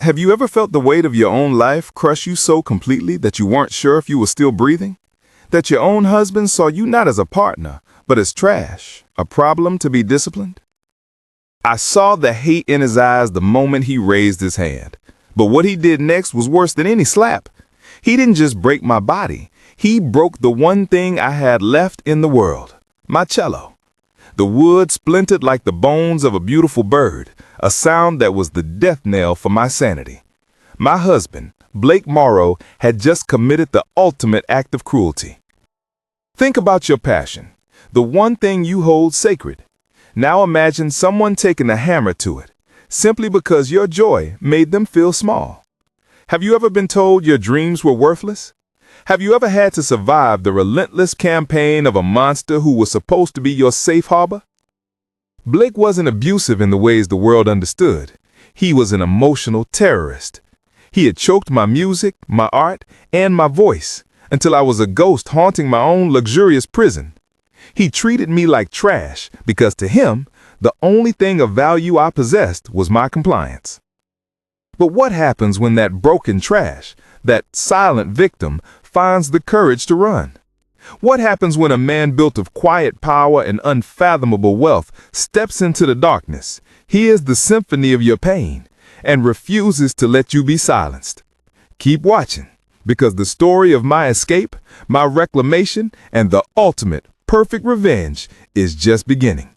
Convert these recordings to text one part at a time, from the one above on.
Have you ever felt the weight of your own life crush you so completely that you weren't sure if you were still breathing? That your own husband saw you not as a partner, but as trash, a problem to be disciplined? I saw the hate in his eyes the moment he raised his hand. But what he did next was worse than any slap. He didn't just break my body. He broke the one thing I had left in the world, my cello. The wood splintered like the bones of a beautiful bird, a sound that was the death knell for my sanity. My husband, Blake Morrow, had just committed the ultimate act of cruelty. Think about your passion, the one thing you hold sacred. Now imagine someone taking a hammer to it, simply because your joy made them feel small. Have you ever been told your dreams were worthless? Have you ever had to survive the relentless campaign of a monster who was supposed to be your safe harbor? Blake wasn't abusive in the ways the world understood. He was an emotional terrorist. He had choked my music, my art, and my voice until I was a ghost haunting my own luxurious prison. He treated me like trash because to him, the only thing of value I possessed was my compliance. But what happens when that broken trash, that silent victim, finds the courage to run? What happens when a man built of quiet power and unfathomable wealth steps into the darkness, hears the symphony of your pain, and refuses to let you be silenced? Keep watching, because the story of my escape, my reclamation, and the ultimate perfect revenge is just beginning.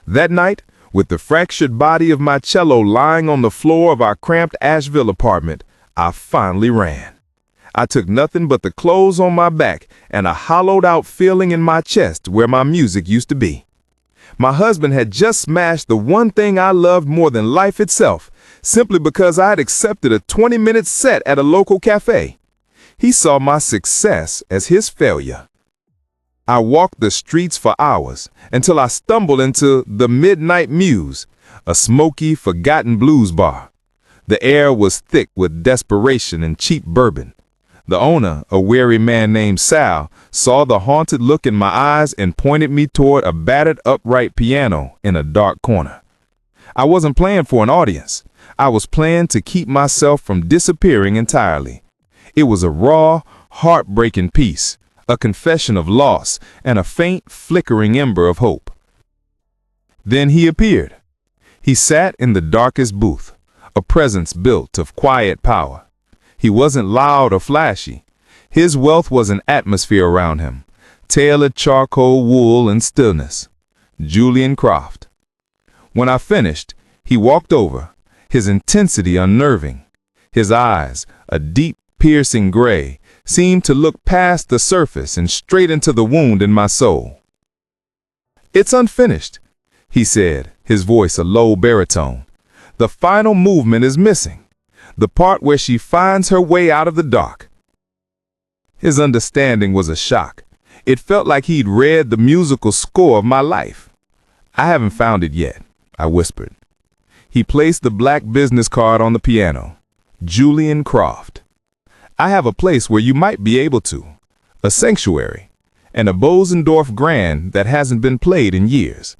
That night, with the fractured body of my cello lying on the floor of our cramped Asheville apartment, I finally ran. I took nothing but the clothes on my back and a hollowed-out feeling in my chest where my music used to be. My husband had just smashed the one thing I loved more than life itself, simply because I had accepted a 20-minute set at a local cafe. He saw my success as his failure. I walked the streets for hours until I stumbled into the Midnight Muse, a smoky, forgotten blues bar. The air was thick with desperation and cheap bourbon. The owner, a weary man named Sal, saw the haunted look in my eyes and pointed me toward a battered upright piano in a dark corner. I wasn't playing for an audience. I was playing to keep myself from disappearing entirely. It was a raw, heartbreaking piece, a confession of loss and a faint, flickering ember of hope. Then he appeared. He sat in the darkest booth, a presence built of quiet power. He wasn't loud or flashy. His wealth was an atmosphere around him, tailored charcoal wool and stillness. Julian Croft. When I finished, he walked over, his intensity unnerving. His eyes, a deep, piercing gray, seemed to look past the surface and straight into the wound in my soul. "It's unfinished," he said, his voice a low baritone. "The final movement is missing. The part where she finds her way out of the dark." His understanding was a shock. It felt like he'd read the musical score of my life. "I haven't found it yet," I whispered. He placed the black business card on the piano. "Julian Croft. I have a place where you might be able to. A sanctuary. And a Bosendorf grand that hasn't been played in years."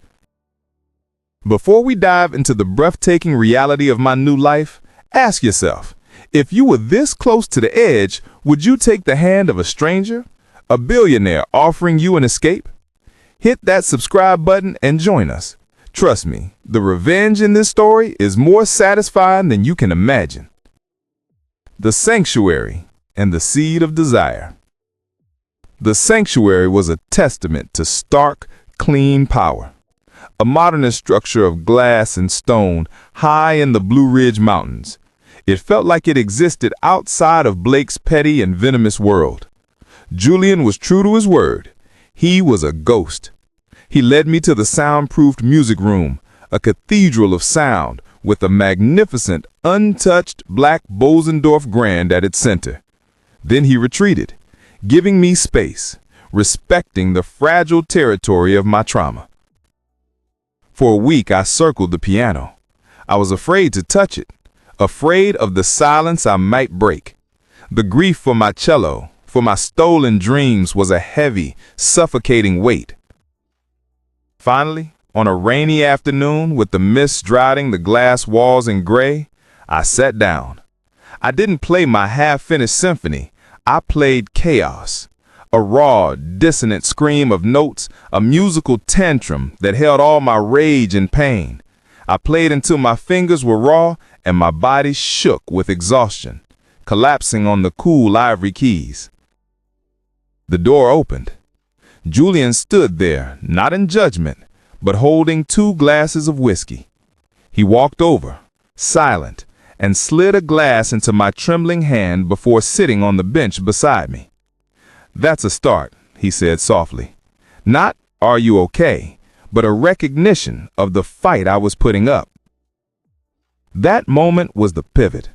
Before we dive into the breathtaking reality of my new life, ask yourself, if you were this close to the edge, would you take the hand of a stranger, a billionaire offering you an escape? Hit that subscribe button and join us. Trust me, the revenge in this story is more satisfying than you can imagine. The Sanctuary and the Seed of Desire. The Sanctuary was a testament to stark, clean power. A modernist structure of glass and stone high in the Blue Ridge Mountains. It felt like it existed outside of Blake's petty and venomous world. Julian was true to his word. He was a ghost. He led me to the soundproofed music room, a cathedral of sound with a magnificent, untouched black Bosendorf grand at its center. Then he retreated, giving me space, respecting the fragile territory of my trauma. For a week, I circled the piano. I was afraid to touch it, afraid of the silence I might break. The grief for my cello, for my stolen dreams, was a heavy, suffocating weight. Finally, on a rainy afternoon with the mist driving the glass walls in gray, I sat down. I didn't play my half-finished symphony. I played chaos. A raw, dissonant scream of notes, a musical tantrum that held all my rage and pain. I played until my fingers were raw and my body shook with exhaustion, collapsing on the cool ivory keys. The door opened. Julian stood there, not in judgment, but holding 2 glasses of whiskey. He walked over, silent, and slid a glass into my trembling hand before sitting on the bench beside me. "That's a start," he said softly. "Not, 'Are you okay?' but a recognition of the fight I was putting up." That moment was the pivot.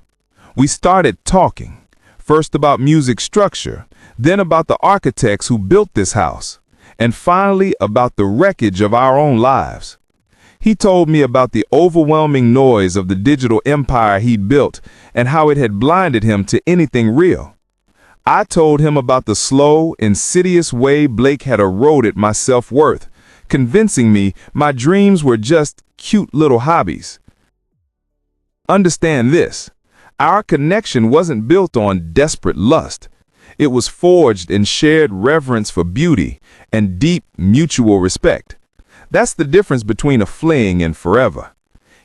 We started talking, first about music structure, then about the architects who built this house, and finally about the wreckage of our own lives. He told me about the overwhelming noise of the digital empire he'd built and how it had blinded him to anything real. I told him about the slow, insidious way Blake had eroded my self-worth, convincing me my dreams were just cute little hobbies. Understand this, our connection wasn't built on desperate lust. It was forged in shared reverence for beauty and deep mutual respect. That's the difference between a fling and forever.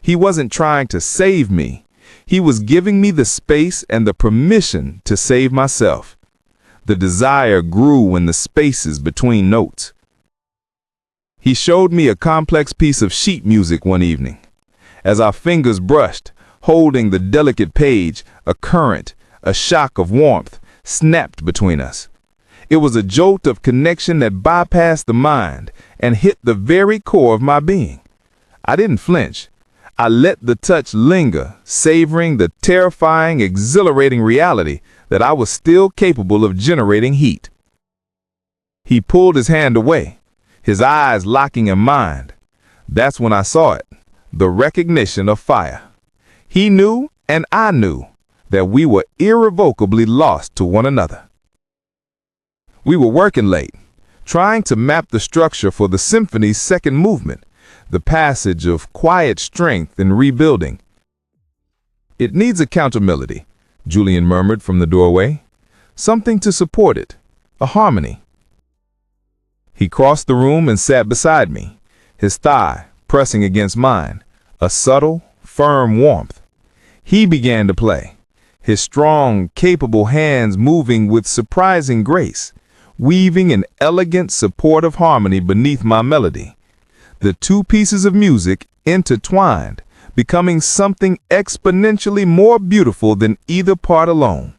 He wasn't trying to save me. He was giving me the space and the permission to save myself. The desire grew in the spaces between notes. He showed me a complex piece of sheet music one evening. As our fingers brushed, holding the delicate page, a current, a shock of warmth, snapped between us. It was a jolt of connection that bypassed the mind and hit the very core of my being. I didn't flinch. I let the touch linger, savoring the terrifying, exhilarating reality that I was still capable of generating heat. He pulled his hand away, his eyes locking in mine. That's when I saw it, the recognition of fire. He knew, and I knew, that we were irrevocably lost to one another. We were working late, trying to map the structure for the symphony's second movement, the passage of quiet strength in rebuilding. "It needs a counter-melody," Julian murmured from the doorway. "Something to support it, a harmony." He crossed the room and sat beside me, his thigh pressing against mine, a subtle, firm warmth. He began to play, his strong, capable hands moving with surprising grace, weaving an elegant, supportive harmony beneath my melody. The 2 pieces of music intertwined, becoming something exponentially more beautiful than either part alone.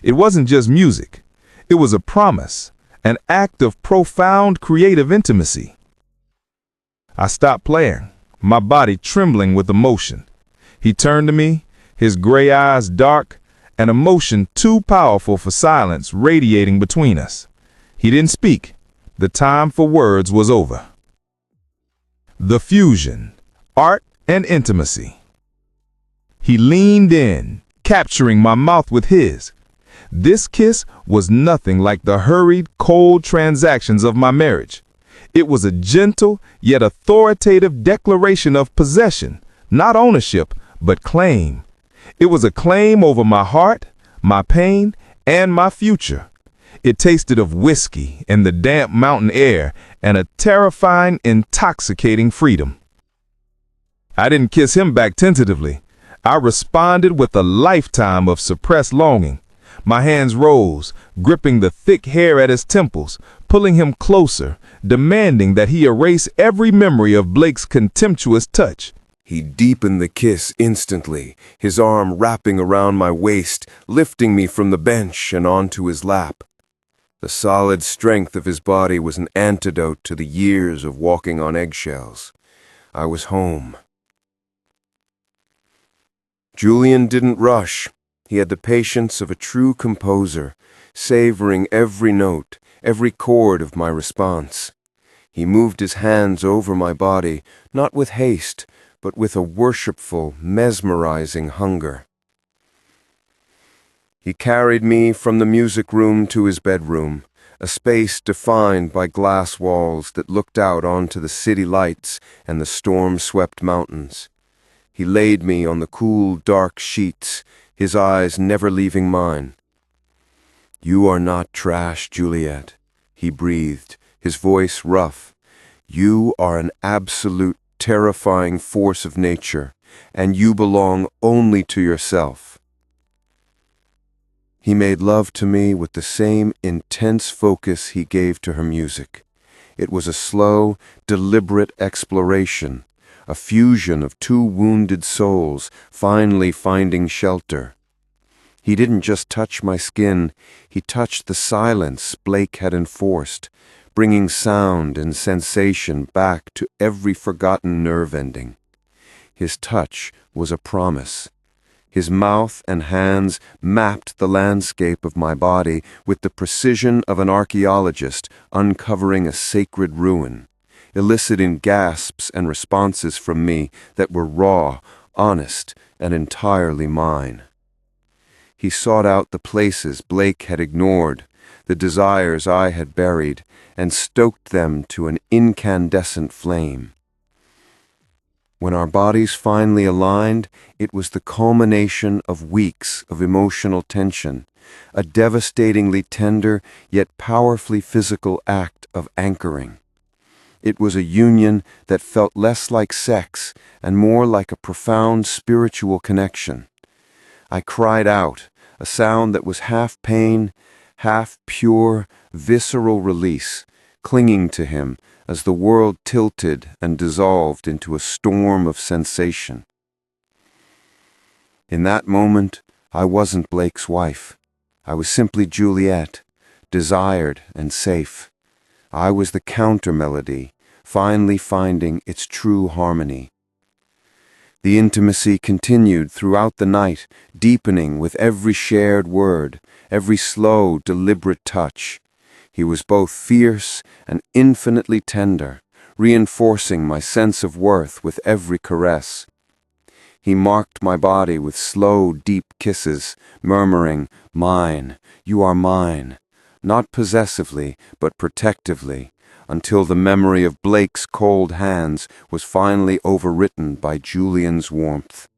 It wasn't just music. It was a promise, an act of profound creative intimacy. I stopped playing, my body trembling with emotion. He turned to me, his gray eyes dark, an emotion too powerful for silence radiating between us. He didn't speak. The time for words was over. The fusion, art and intimacy. He leaned in, capturing my mouth with his. This kiss was nothing like the hurried, cold transactions of my marriage. It was a gentle yet authoritative declaration of possession, not ownership, but claim. It was a claim over my heart, my pain, and my future. It tasted of whiskey in the damp mountain air and a terrifying, intoxicating freedom. I didn't kiss him back tentatively. I responded with a lifetime of suppressed longing. My hands rose, gripping the thick hair at his temples, pulling him closer, demanding that he erase every memory of Blake's contemptuous touch. He deepened the kiss instantly, his arm wrapping around my waist, lifting me from the bench and onto his lap. The solid strength of his body was an antidote to the years of walking on eggshells. I was home. Julian didn't rush. He had the patience of a true composer, savoring every note, every chord of my response. He moved his hands over my body, not with haste, but with a worshipful, mesmerizing hunger. He carried me from the music room to his bedroom, a space defined by glass walls that looked out onto the city lights and the storm-swept mountains. He laid me on the cool, dark sheets, his eyes never leaving mine. "You are not trash, Juliet," he breathed, his voice rough. "You are an absolute, terrifying force of nature, and you belong only to yourself." He made love to me with the same intense focus he gave to her music. It was a slow, deliberate exploration, a fusion of two wounded souls finally finding shelter. He didn't just touch my skin, he touched the silence Blake had enforced, bringing sound and sensation back to every forgotten nerve ending. His touch was a promise. His mouth and hands mapped the landscape of my body with the precision of an archaeologist uncovering a sacred ruin, eliciting gasps and responses from me that were raw, honest, and entirely mine. He sought out the places Blake had ignored, the desires I had buried, and stoked them to an incandescent flame. When our bodies finally aligned, it was the culmination of weeks of emotional tension, a devastatingly tender yet powerfully physical act of anchoring. It was a union that felt less like sex and more like a profound spiritual connection. I cried out, a sound that was half pain, half pure, visceral release, clinging to him as the world tilted and dissolved into a storm of sensation. In that moment, I wasn't Blake's wife. I was simply Juliet, desired and safe. I was the counter-melody, finally finding its true harmony. The intimacy continued throughout the night, deepening with every shared word, every slow, deliberate touch. He was both fierce and infinitely tender, reinforcing my sense of worth with every caress. He marked my body with slow, deep kisses, murmuring, "Mine, you are mine," not possessively, but protectively, until the memory of Blake's cold hands was finally overwritten by Julian's warmth.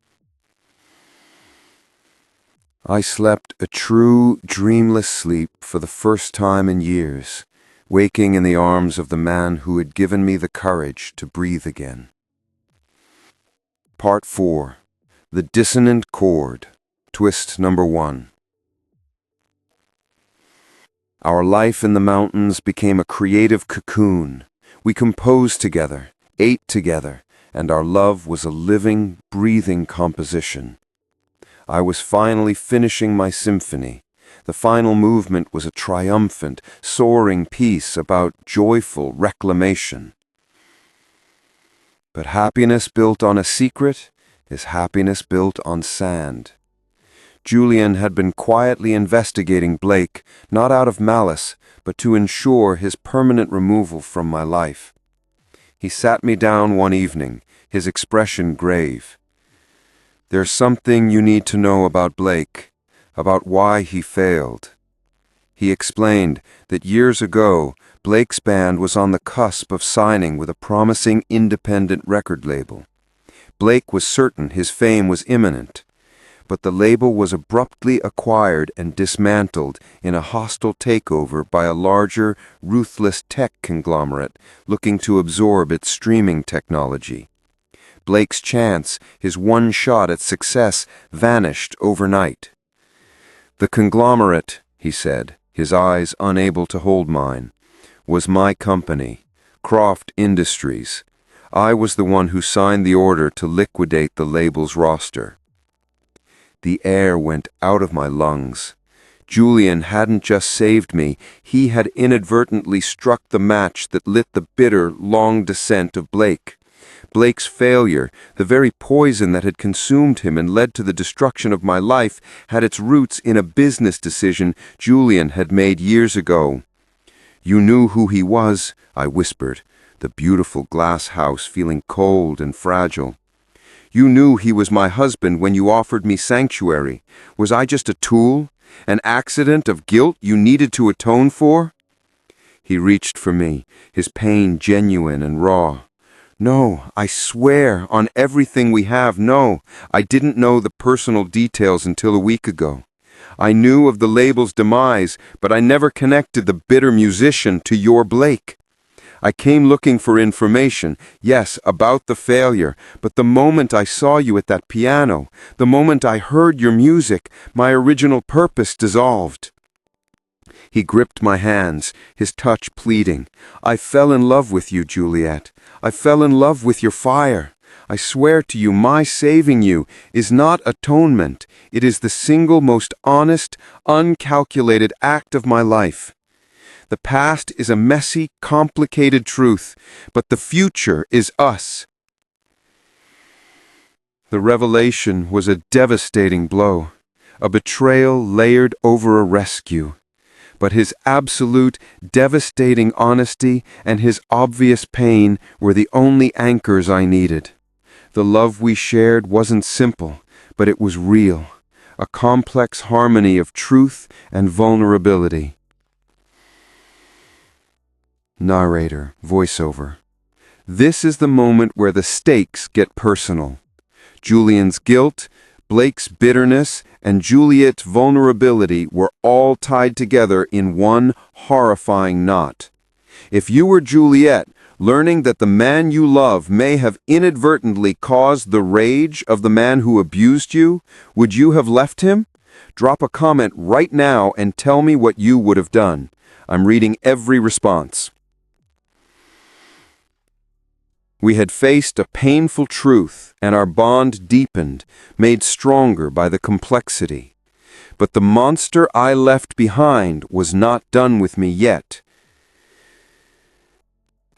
I slept a true, dreamless sleep for the first time in years, waking in the arms of the man who had given me the courage to breathe again. Part 4. The Dissonant Chord. Twist number 1. Our life in the mountains became a creative cocoon. We composed together, ate together, and our love was a living, breathing composition. I was finally finishing my symphony. The final movement was a triumphant, soaring piece about joyful reclamation. But happiness built on a secret is happiness built on sand. Julian had been quietly investigating Blake, not out of malice, but to ensure his permanent removal from my life. He sat me down one evening, his expression grave. "There's something you need to know about Blake, about why he failed." He explained that years ago, Blake's band was on the cusp of signing with a promising independent record label. Blake was certain his fame was imminent, but the label was abruptly acquired and dismantled in a hostile takeover by a larger, ruthless tech conglomerate looking to absorb its streaming technology. Blake's chance, his one shot at success, vanished overnight. "The conglomerate," he said, his eyes unable to hold mine, "was my company, Croft Industries. I was the one who signed the order to liquidate the label's roster." The air went out of my lungs. Julian hadn't just saved me, he had inadvertently struck the match that lit the bitter, long descent of Blake. Blake's failure, the very poison that had consumed him and led to the destruction of my life, had its roots in a business decision Julian had made years ago. "You knew who he was," I whispered, the beautiful glass house feeling cold and fragile. "You knew he was my husband when you offered me sanctuary. Was I just a tool, an accident of guilt you needed to atone for?" He reached for me, his pain genuine and raw. No, I swear on everything we have, no. I didn't know the personal details until a week ago. I knew of the label's demise, but I never connected the bitter musician to your Blake. I came looking for information, yes, about the failure, but the moment I saw you at that piano, the moment I heard your music, my original purpose dissolved. He gripped my hands, his touch pleading. I fell in love with you, Juliet. I fell in love with your fire. I swear to you, my saving you is not atonement. It is the single most honest, uncalculated act of my life. The past is a messy, complicated truth, but the future is us. The revelation was a devastating blow, a betrayal layered over a rescue. But his absolute, devastating honesty and his obvious pain were the only anchors I needed. The love we shared wasn't simple, but it was real, a complex harmony of truth and vulnerability. Narrator, voiceover. This is the moment where the stakes get personal. Julian's guilt, Blake's bitterness, and Juliet's vulnerability were all tied together in one horrifying knot. If you were Juliet, learning that the man you love may have inadvertently caused the rage of the man who abused you, would you have left him? Drop a comment right now and tell me what you would have done. I'm reading every response. We had faced a painful truth, and our bond deepened, made stronger by the complexity. But the monster I left behind was not done with me yet.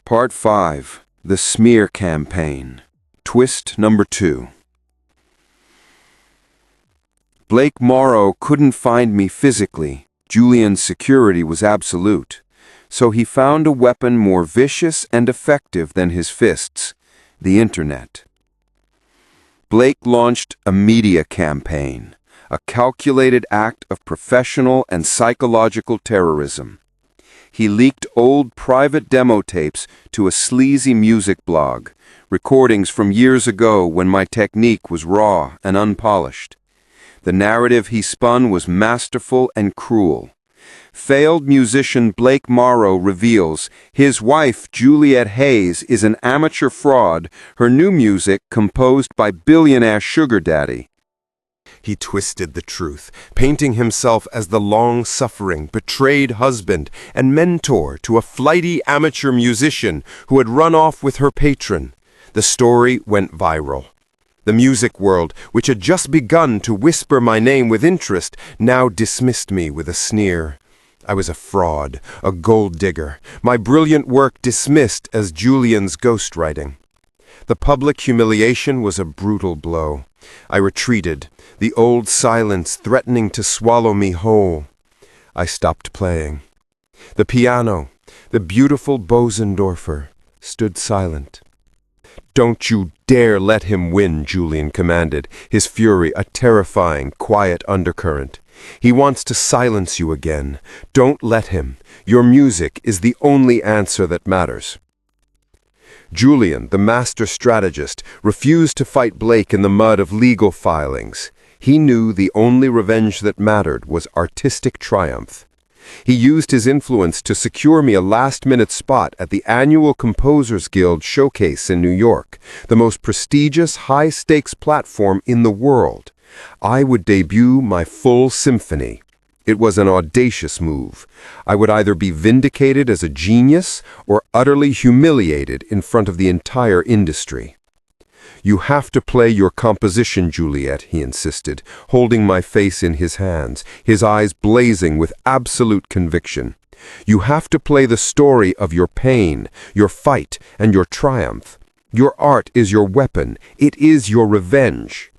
Part 5. The Smear Campaign. Twist number 2. Blake Morrow couldn't find me physically. Julian's security was absolute. So he found a weapon more vicious and effective than his fists, the internet. Blake launched a media campaign, a calculated act of professional and psychological terrorism. He leaked old private demo tapes to a sleazy music blog, recordings from years ago when my technique was raw and unpolished. The narrative he spun was masterful and cruel. Failed musician Blake Morrow reveals his wife Juliet Hayes is an amateur fraud, her new music composed by Billionaire sugar daddy. He twisted the truth, painting himself as the long-suffering, betrayed husband and mentor to a flighty amateur musician who had run off with her patron. The story went viral. The music world, which had just begun to whisper my name with interest, now dismissed me with a sneer. I was a fraud, a gold digger, my brilliant work dismissed as Julian's ghostwriting. The public humiliation was a brutal blow. I retreated, the old silence threatening to swallow me whole. I stopped playing. The piano, the beautiful Bosendorfer, stood silent. "Don't you dare let him win," Julian commanded, his fury a terrifying, quiet undercurrent. "He wants to silence you again. Don't let him. Your music is the only answer that matters." Julian, the master strategist, refused to fight Blake in the mud of legal filings. He knew the only revenge that mattered was artistic triumph. He used his influence to secure me a last-minute spot at the annual Composers Guild showcase in New York, the most prestigious high-stakes platform in the world. I would debut my full symphony. It was an audacious move. I would either be vindicated as a genius or utterly humiliated in front of the entire industry. "You have to play your composition, Juliet," he insisted, holding my face in his hands, his eyes blazing with absolute conviction. "You have to play the story of your pain, your fight, and your triumph. Your art is your weapon. It is your revenge."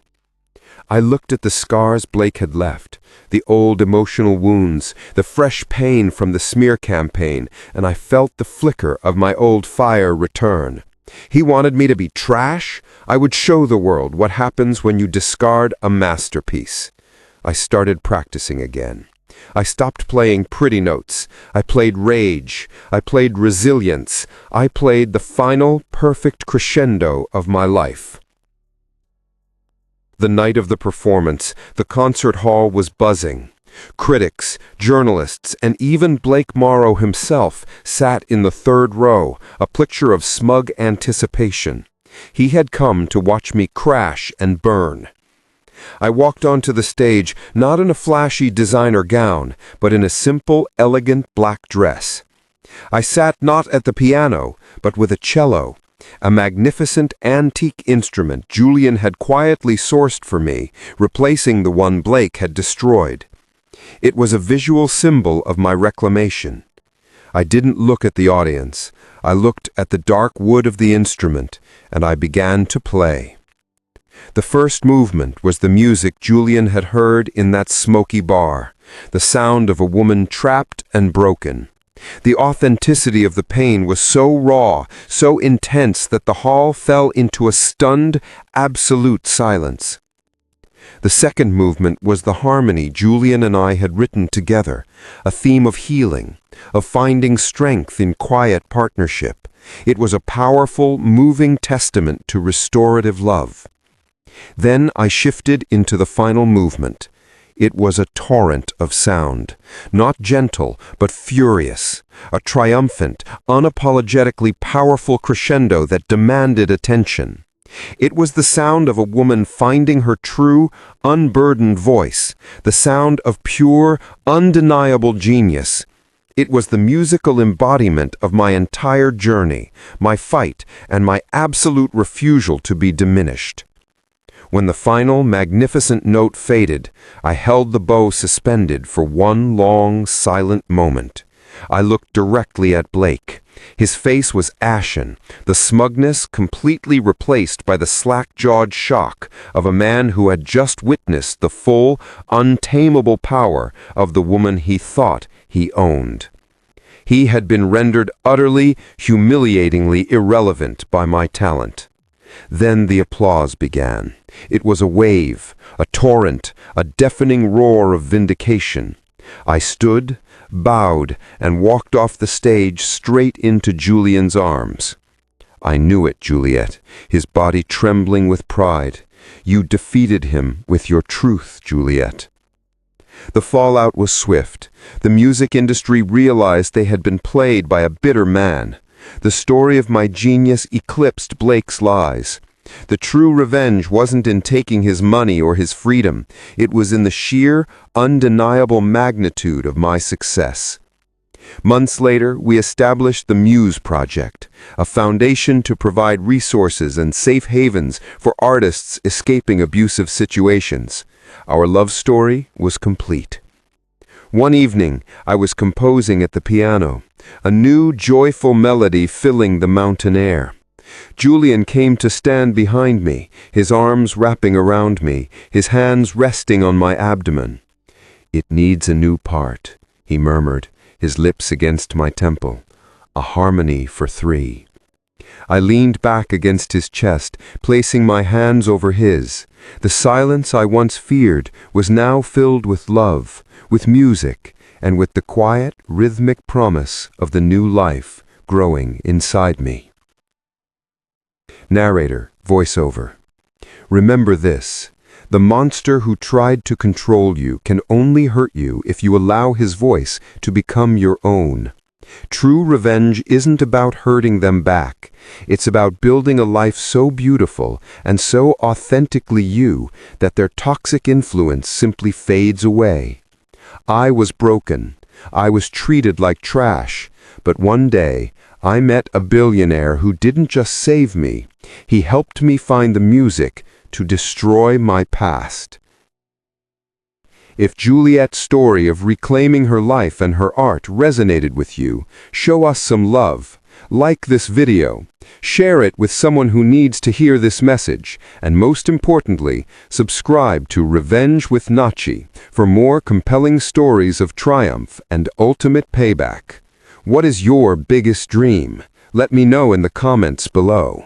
I looked at the scars Blake had left, the old emotional wounds, the fresh pain from the smear campaign, and I felt the flicker of my old fire return. He wanted me to be trash. I would show the world what happens when you discard a masterpiece. I started practicing again. I stopped playing pretty notes. I played rage. I played resilience. I played the final, perfect crescendo of my life. The night of the performance, the concert hall was buzzing. Critics, journalists, and even Blake Morrow himself sat in the third row, a picture of smug anticipation. He had come to watch me crash and burn. I walked onto the stage not in a flashy designer gown, but in a simple, elegant black dress. I sat not at the piano, but with a cello, a magnificent antique instrument Julian had quietly sourced for me, replacing the one Blake had destroyed. It was a visual symbol of my reclamation. I didn't look at the audience. I looked at the dark wood of the instrument, and I began to play. The first movement was the music Julian had heard in that smoky bar, the sound of a woman trapped and broken. The authenticity of the pain was so raw, so intense that the hall fell into a stunned, absolute silence. The second movement was the harmony Julian and I had written together, a theme of healing, of finding strength in quiet partnership. It was a powerful, moving testament to restorative love. Then I shifted into the final movement. It was a torrent of sound, not gentle, but furious, a triumphant, unapologetically powerful crescendo that demanded attention. It was the sound of a woman finding her true, unburdened voice, the sound of pure, undeniable genius. It was the musical embodiment of my entire journey, my fight, and my absolute refusal to be diminished. When the final, magnificent note faded, I held the bow suspended for one long, silent moment. I looked directly at Blake. His face was ashen, the smugness completely replaced by the slack-jawed shock of a man who had just witnessed the full, untamable power of the woman he thought he owned. He had been rendered utterly, humiliatingly irrelevant by my talent. Then the applause began. It was a wave, a torrent, a deafening roar of vindication. I stood, bowed, and walked off the stage straight into Julian's arms. I knew it, Juliet, his body trembling with pride. You defeated him with your truth, Juliet. The fallout was swift. The music industry realized they had been played by a bitter man. The story of my genius eclipsed Blake's lies. The true revenge wasn't in taking his money or his freedom. It was in the sheer, undeniable magnitude of my success. Months later, we established the Muse Project, a foundation to provide resources and safe havens for artists escaping abusive situations. Our love story was complete. One evening, I was composing at the piano, a new, joyful melody filling the mountain air. Julian came to stand behind me, his arms wrapping around me, his hands resting on my abdomen. "It needs a new part," he murmured, his lips against my temple. "A harmony for three." I leaned back against his chest, placing my hands over his. The silence I once feared was now filled with love, with music, and with the quiet, rhythmic promise of the new life growing inside me. Narrator, voiceover. Remember this: the monster who tried to control you can only hurt you if you allow his voice to become your own. True revenge isn't about hurting them back. It's about building a life so beautiful and so authentically you that their toxic influence simply fades away. I was broken. I was treated like trash. But one day, I met a billionaire who didn't just save me. He helped me find the music to destroy my past. If Juliet's story of reclaiming her life and her art resonated with you, show us some love. Like this video, share it with someone who needs to hear this message, and most importantly, subscribe to Revenge with Nachi for more compelling stories of triumph and ultimate payback. What is your biggest dream? Let me know in the comments below.